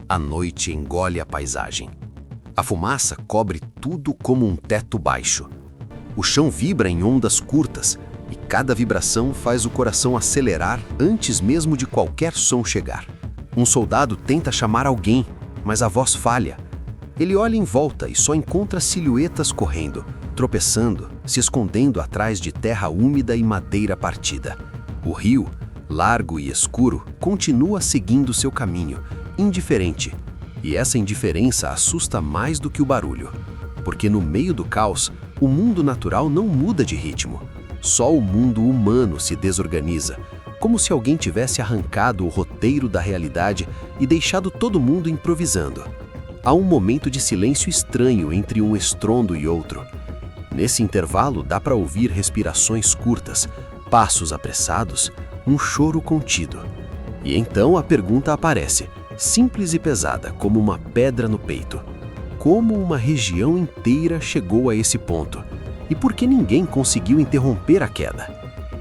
A noite engole a paisagem. A fumaça cobre tudo como um teto baixo. O chão vibra em ondas curtas e cada vibração faz o coração acelerar antes mesmo de qualquer som chegar. Um soldado tenta chamar alguém, mas a voz falha. Ele olha em volta e só encontra silhuetas correndo, tropeçando, se escondendo atrás de terra úmida e madeira partida. O rio, largo e escuro, continua seguindo seu caminho, indiferente. E essa indiferença assusta mais do que o barulho. Porque no meio do caos, o mundo natural não muda de ritmo. Só o mundo humano se desorganiza, como se alguém tivesse arrancado o roteiro da realidade e deixado todo mundo improvisando. Há um momento de silêncio estranho entre um estrondo e outro. Nesse intervalo dá para ouvir respirações curtas, passos apressados, um choro contido. E então a pergunta aparece, simples e pesada como uma pedra no peito. Como uma região inteira chegou a esse ponto? E por que ninguém conseguiu interromper a queda?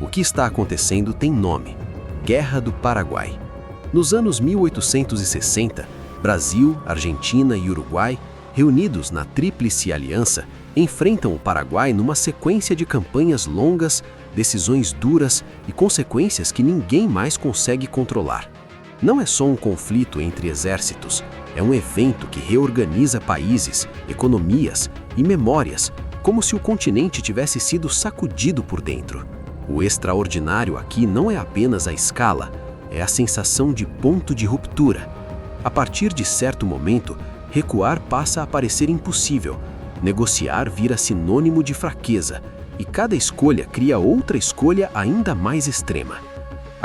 O que está acontecendo tem nome: Guerra do Paraguai. Nos anos 1860, Brasil, Argentina e Uruguai, reunidos na Tríplice Aliança, enfrentam o Paraguai numa sequência de campanhas longas, decisões duras e consequências que ninguém mais consegue controlar. Não é só um conflito entre exércitos, é um evento que reorganiza países, economias e memórias, como se o continente tivesse sido sacudido por dentro. O extraordinário aqui não é apenas a escala, é a sensação de ponto de ruptura. A partir de certo momento, recuar passa a parecer impossível, negociar vira sinônimo de fraqueza, e cada escolha cria outra escolha ainda mais extrema.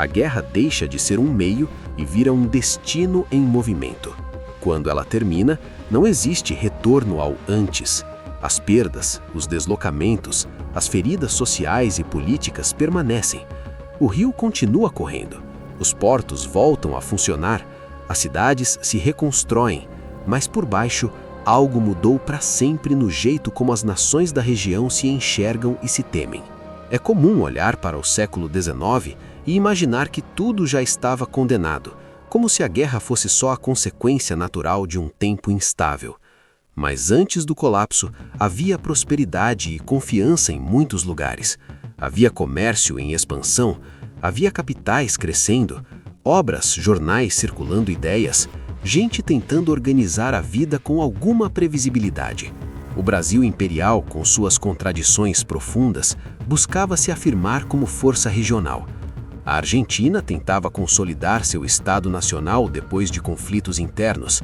A guerra deixa de ser um meio e vira um destino em movimento. Quando ela termina, não existe retorno ao antes. As perdas, os deslocamentos, as feridas sociais e políticas permanecem. O rio continua correndo, os portos voltam a funcionar, as cidades se reconstroem, mas por baixo, algo mudou para sempre no jeito como as nações da região se enxergam e se temem. É comum olhar para o século XIX e imaginar que tudo já estava condenado, como se a guerra fosse só a consequência natural de um tempo instável. Mas antes do colapso, havia prosperidade e confiança em muitos lugares. Havia comércio em expansão, havia capitais crescendo, obras, jornais circulando ideias, gente tentando organizar a vida com alguma previsibilidade. O Brasil imperial, com suas contradições profundas, buscava se afirmar como força regional. A Argentina tentava consolidar seu Estado nacional depois de conflitos internos.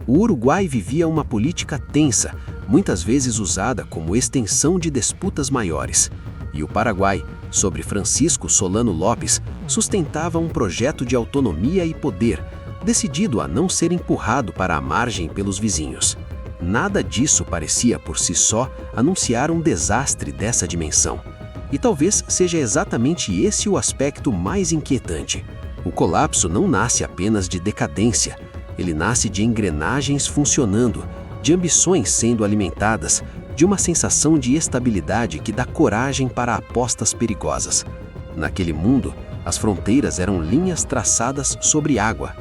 O Uruguai vivia uma política tensa, muitas vezes usada como extensão de disputas maiores. E o Paraguai, sob Francisco Solano Lopes, sustentava um projeto de autonomia e poder, decidido a não ser empurrado para a margem pelos vizinhos. Nada disso parecia por si só anunciar um desastre dessa dimensão. E talvez seja exatamente esse o aspecto mais inquietante. O colapso não nasce apenas de decadência, ele nasce de engrenagens funcionando, de ambições sendo alimentadas, de uma sensação de estabilidade que dá coragem para apostas perigosas. Naquele mundo, as fronteiras eram linhas traçadas sobre água.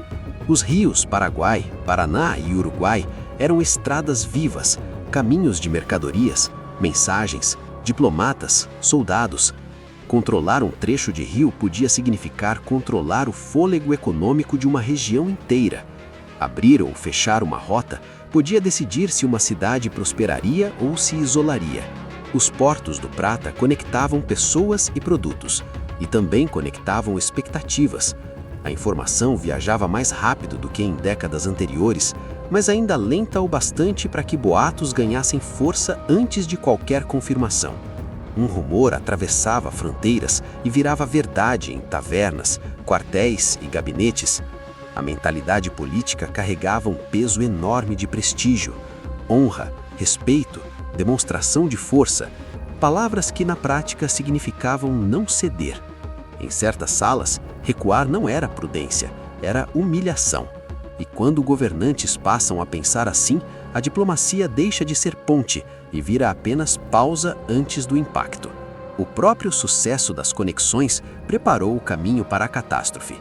Os rios Paraguai, Paraná e Uruguai eram estradas vivas, caminhos de mercadorias, mensagens, diplomatas, soldados. Controlar um trecho de rio podia significar controlar o fôlego econômico de uma região inteira. Abrir ou fechar uma rota podia decidir se uma cidade prosperaria ou se isolaria. Os portos do Prata conectavam pessoas e produtos, e também conectavam expectativas. A informação viajava mais rápido do que em décadas anteriores, mas ainda lenta o bastante para que boatos ganhassem força antes de qualquer confirmação. Um rumor atravessava fronteiras e virava verdade em tavernas, quartéis e gabinetes. A mentalidade política carregava um peso enorme de prestígio, honra, respeito, demonstração de força, palavras que na prática significavam não ceder. Em certas salas, recuar não era prudência, era humilhação. E quando governantes passam a pensar assim, a diplomacia deixa de ser ponte e vira apenas pausa antes do impacto. O próprio sucesso das conexões preparou o caminho para a catástrofe.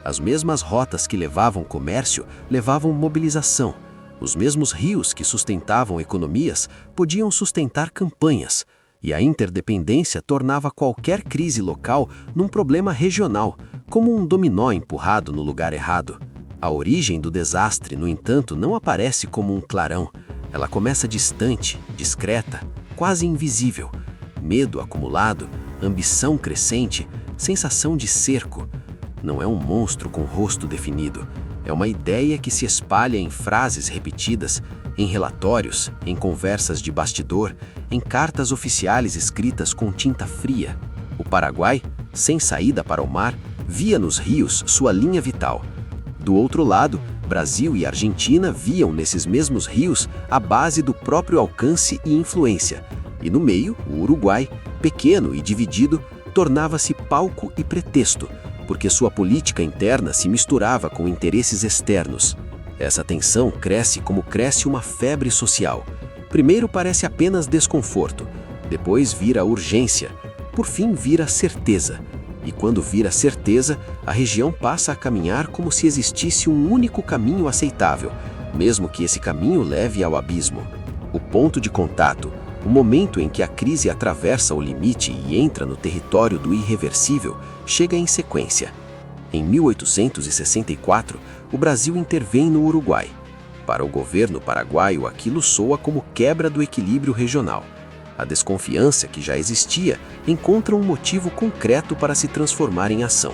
As mesmas rotas que levavam comércio levavam mobilização. Os mesmos rios que sustentavam economias podiam sustentar campanhas. E a interdependência tornava qualquer crise local num problema regional, como um dominó empurrado no lugar errado. A origem do desastre, no entanto, não aparece como um clarão. Ela começa distante, discreta, quase invisível. Medo acumulado, ambição crescente, sensação de cerco. Não é um monstro com rosto definido. É uma ideia que se espalha em frases repetidas, em relatórios, em conversas de bastidor, em cartas oficiais escritas com tinta fria. O Paraguai, sem saída para o mar, via nos rios sua linha vital. Do outro lado, Brasil e Argentina viam nesses mesmos rios a base do próprio alcance e influência. E no meio, o Uruguai, pequeno e dividido, tornava-se palco e pretexto, porque sua política interna se misturava com interesses externos. Essa tensão cresce como cresce uma febre social. Primeiro parece apenas desconforto, depois vira urgência, por fim vira certeza. E quando vira certeza, a região passa a caminhar como se existisse um único caminho aceitável, mesmo que esse caminho leve ao abismo. O ponto de contato, o momento em que a crise atravessa o limite e entra no território do irreversível, chega em sequência. Em 1864, o Brasil intervém no Uruguai. Para o governo paraguaio, aquilo soa como quebra do equilíbrio regional. A desconfiança que já existia encontra um motivo concreto para se transformar em ação.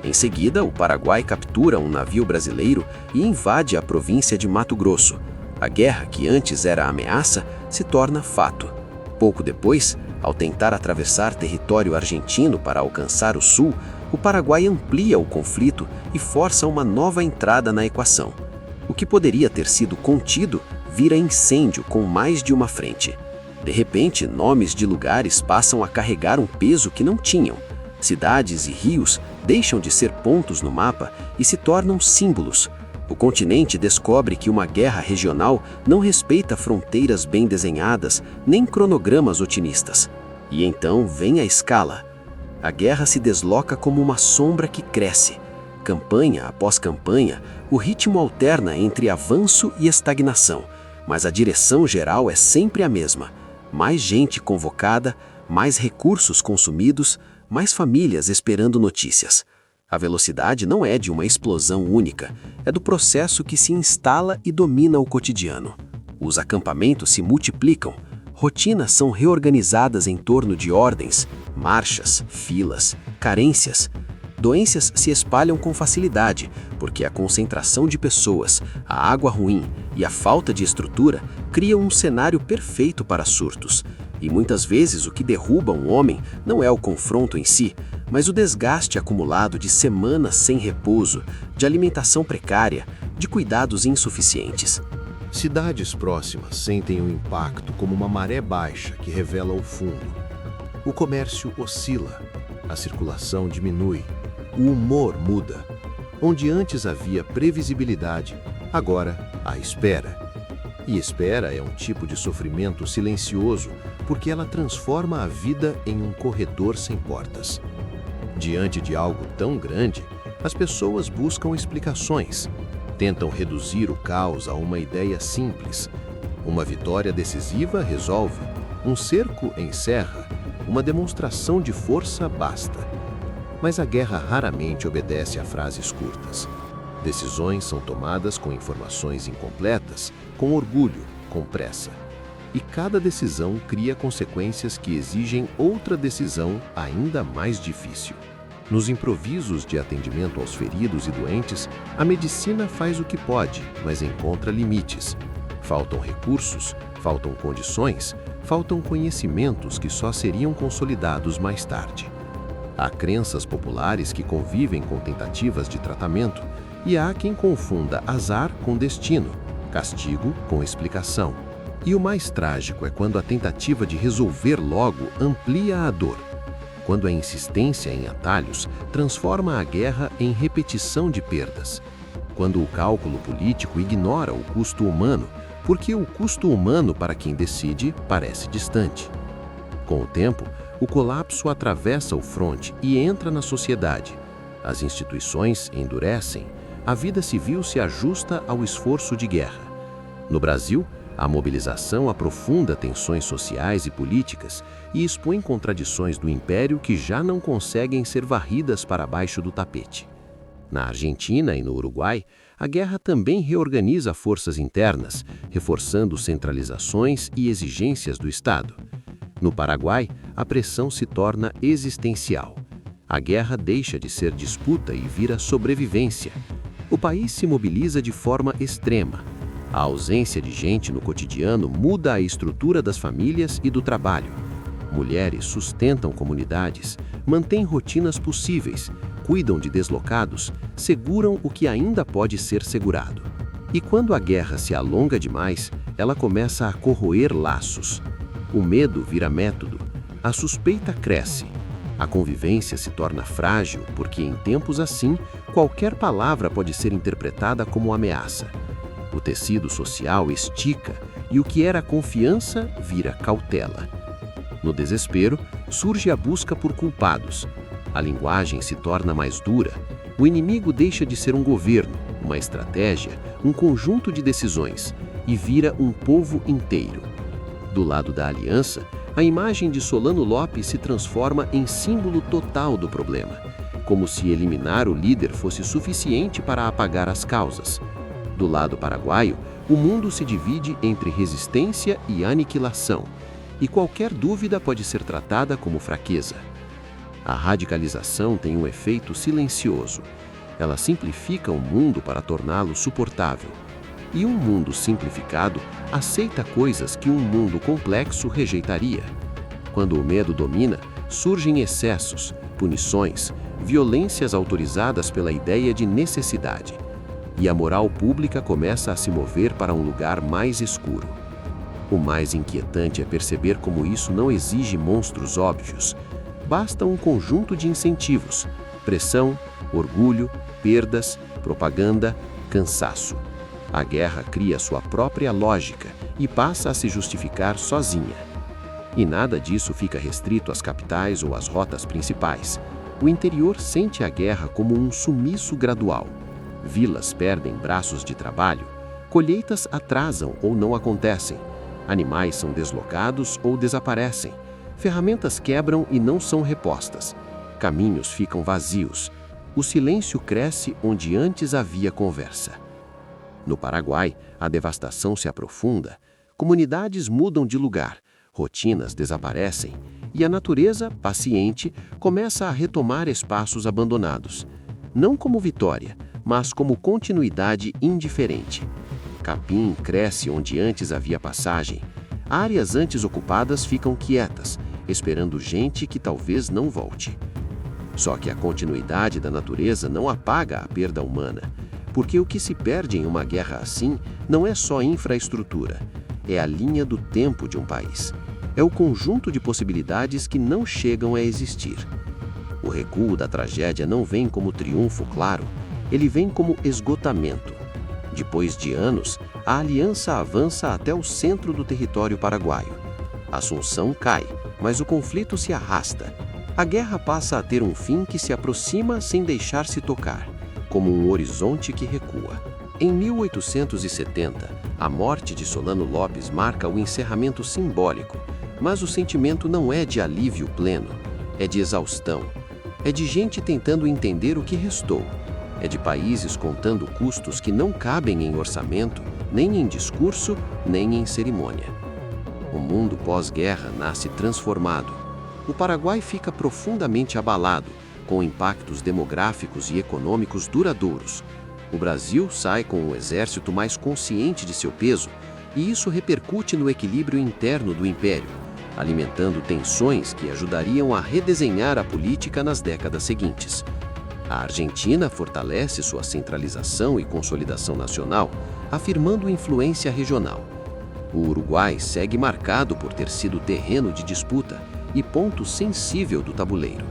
Em seguida, o Paraguai captura um navio brasileiro e invade a província de Mato Grosso. A guerra, que antes era ameaça, se torna fato. Pouco depois, ao tentar atravessar território argentino para alcançar o sul, o Paraguai amplia o conflito e força uma nova entrada na equação. O que poderia ter sido contido vira incêndio com mais de uma frente. De repente, nomes de lugares passam a carregar um peso que não tinham. Cidades e rios deixam de ser pontos no mapa e se tornam símbolos. O continente descobre que uma guerra regional não respeita fronteiras bem desenhadas, nem cronogramas otimistas. E então vem a escala. A guerra se desloca como uma sombra que cresce. Campanha após campanha, o ritmo alterna entre avanço e estagnação, mas a direção geral é sempre a mesma. Mais gente convocada, mais recursos consumidos, mais famílias esperando notícias. A velocidade não é de uma explosão única, é do processo que se instala e domina o cotidiano. Os acampamentos se multiplicam, rotinas são reorganizadas em torno de ordens, marchas, filas, carências. Doenças se espalham com facilidade, porque a concentração de pessoas, a água ruim e a falta de estrutura criam um cenário perfeito para surtos. E muitas vezes o que derruba um homem não é o confronto em si, mas o desgaste acumulado de semanas sem repouso, de alimentação precária, de cuidados insuficientes. Cidades próximas sentem o impacto como uma maré baixa que revela o fundo. O comércio oscila, a circulação diminui, o humor muda. Onde antes havia previsibilidade, agora há espera. E espera é um tipo de sofrimento silencioso, porque ela transforma a vida em um corredor sem portas. Diante de algo tão grande, as pessoas buscam explicações, tentam reduzir o caos a uma ideia simples. Uma vitória decisiva resolve, um cerco encerra, uma demonstração de força basta. Mas a guerra raramente obedece a frases curtas. Decisões são tomadas com informações incompletas, com orgulho, com pressa. E cada decisão cria consequências que exigem outra decisão ainda mais difícil. Nos improvisos de atendimento aos feridos e doentes, a medicina faz o que pode, mas encontra limites. Faltam recursos, faltam condições, faltam conhecimentos que só seriam consolidados mais tarde. Há crenças populares que convivem com tentativas de tratamento e há quem confunda azar com destino, castigo com explicação. E o mais trágico é quando a tentativa de resolver logo amplia a dor. Quando a insistência em atalhos transforma a guerra em repetição de perdas. Quando o cálculo político ignora o custo humano, porque o custo humano para quem decide parece distante. Com o tempo, o colapso atravessa o fronte e entra na sociedade. As instituições endurecem, a vida civil se ajusta ao esforço de guerra. No Brasil, a mobilização aprofunda tensões sociais e políticas e expõe contradições do império que já não conseguem ser varridas para baixo do tapete. Na Argentina e no Uruguai, a guerra também reorganiza forças internas, reforçando centralizações e exigências do Estado. No Paraguai, a pressão se torna existencial. A guerra deixa de ser disputa e vira sobrevivência. O país se mobiliza de forma extrema. A ausência de gente no cotidiano muda a estrutura das famílias e do trabalho. Mulheres sustentam comunidades, mantêm rotinas possíveis, cuidam de deslocados, seguram o que ainda pode ser segurado. E quando a guerra se alonga demais, ela começa a corroer laços. O medo vira método, a suspeita cresce. A convivência se torna frágil porque, em tempos assim, qualquer palavra pode ser interpretada como ameaça. O tecido social estica e o que era confiança vira cautela. No desespero, surge a busca por culpados. A linguagem se torna mais dura. O inimigo deixa de ser um governo, uma estratégia, um conjunto de decisões e vira um povo inteiro. Do lado da aliança, a imagem de Solano Lopes se transforma em símbolo total do problema, como se eliminar o líder fosse suficiente para apagar as causas. Do lado paraguaio, o mundo se divide entre resistência e aniquilação, e qualquer dúvida pode ser tratada como fraqueza. A radicalização tem um efeito silencioso. Ela simplifica o mundo para torná-lo suportável. E um mundo simplificado aceita coisas que um mundo complexo rejeitaria. Quando o medo domina, surgem excessos, punições, violências autorizadas pela ideia de necessidade. E a moral pública começa a se mover para um lugar mais escuro. O mais inquietante é perceber como isso não exige monstros óbvios. Basta um conjunto de incentivos: pressão, orgulho, perdas, propaganda, cansaço. A guerra cria sua própria lógica e passa a se justificar sozinha. E nada disso fica restrito às capitais ou às rotas principais. O interior sente a guerra como um sumiço gradual. Vilas perdem braços de trabalho, colheitas atrasam ou não acontecem, animais são deslocados ou desaparecem, ferramentas quebram e não são repostas, caminhos ficam vazios, o silêncio cresce onde antes havia conversa. No Paraguai, a devastação se aprofunda, comunidades mudam de lugar, rotinas desaparecem e a natureza, paciente, começa a retomar espaços abandonados, não como vitória, mas como continuidade indiferente. Capim cresce onde antes havia passagem, áreas antes ocupadas ficam quietas, esperando gente que talvez não volte. Só que a continuidade da natureza não apaga a perda humana, porque o que se perde em uma guerra assim não é só infraestrutura, é a linha do tempo de um país. É o conjunto de possibilidades que não chegam a existir. O recuo da tragédia não vem como triunfo claro, ele vem como esgotamento. Depois de anos, a aliança avança até o centro do território paraguaio. Assunção cai, mas o conflito se arrasta. A guerra passa a ter um fim que se aproxima sem deixar-se tocar, como um horizonte que recua. Em 1870, a morte de Solano Lopes marca o encerramento simbólico, mas o sentimento não é de alívio pleno, é de exaustão, é de gente tentando entender o que restou, é de países contando custos que não cabem em orçamento, nem em discurso, nem em cerimônia. O mundo pós-guerra nasce transformado. O Paraguai fica profundamente abalado, com impactos demográficos e econômicos duradouros. O Brasil sai com um exército mais consciente de seu peso, e isso repercute no equilíbrio interno do império, alimentando tensões que ajudariam a redesenhar a política nas décadas seguintes. A Argentina fortalece sua centralização e consolidação nacional, afirmando influência regional. O Uruguai segue marcado por ter sido terreno de disputa e ponto sensível do tabuleiro.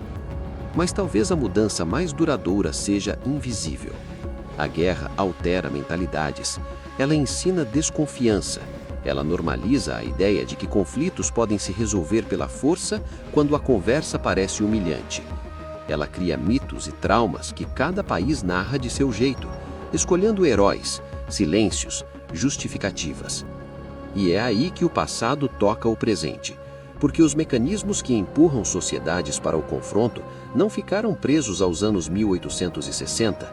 Mas talvez a mudança mais duradoura seja invisível. A guerra altera mentalidades, ela ensina desconfiança, ela normaliza a ideia de que conflitos podem se resolver pela força quando a conversa parece humilhante. Ela cria mitos e traumas que cada país narra de seu jeito, escolhendo heróis, silêncios, justificativas. E é aí que o passado toca o presente, porque os mecanismos que empurram sociedades para o confronto não ficaram presos aos anos 1860.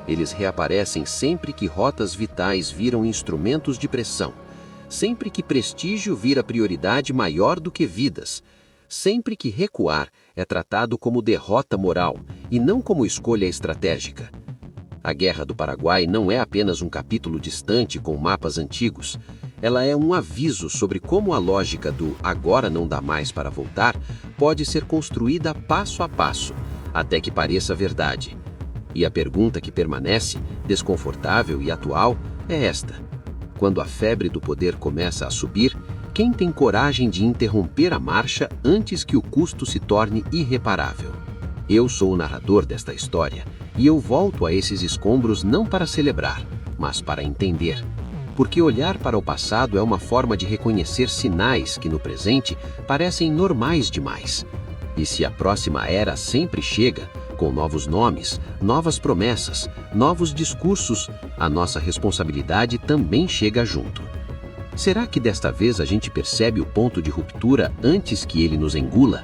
Eles reaparecem sempre que rotas vitais viram instrumentos de pressão, sempre que prestígio vira prioridade maior do que vidas, sempre que recuar é tratado como derrota moral e não como escolha estratégica. A Guerra do Paraguai não é apenas um capítulo distante com mapas antigos. Ela é um aviso sobre como a lógica do agora não dá mais para voltar pode ser construída passo a passo, até que pareça verdade. E a pergunta que permanece, desconfortável e atual, é esta: quando a febre do poder começa a subir, quem tem coragem de interromper a marcha antes que o custo se torne irreparável? Eu sou o narrador desta história, e eu volto a esses escombros não para celebrar, mas para entender. Porque olhar para o passado é uma forma de reconhecer sinais que no presente parecem normais demais. E se a próxima era sempre chega, com novos nomes, novas promessas, novos discursos, a nossa responsabilidade também chega junto. Será que desta vez a gente percebe o ponto de ruptura antes que ele nos engula?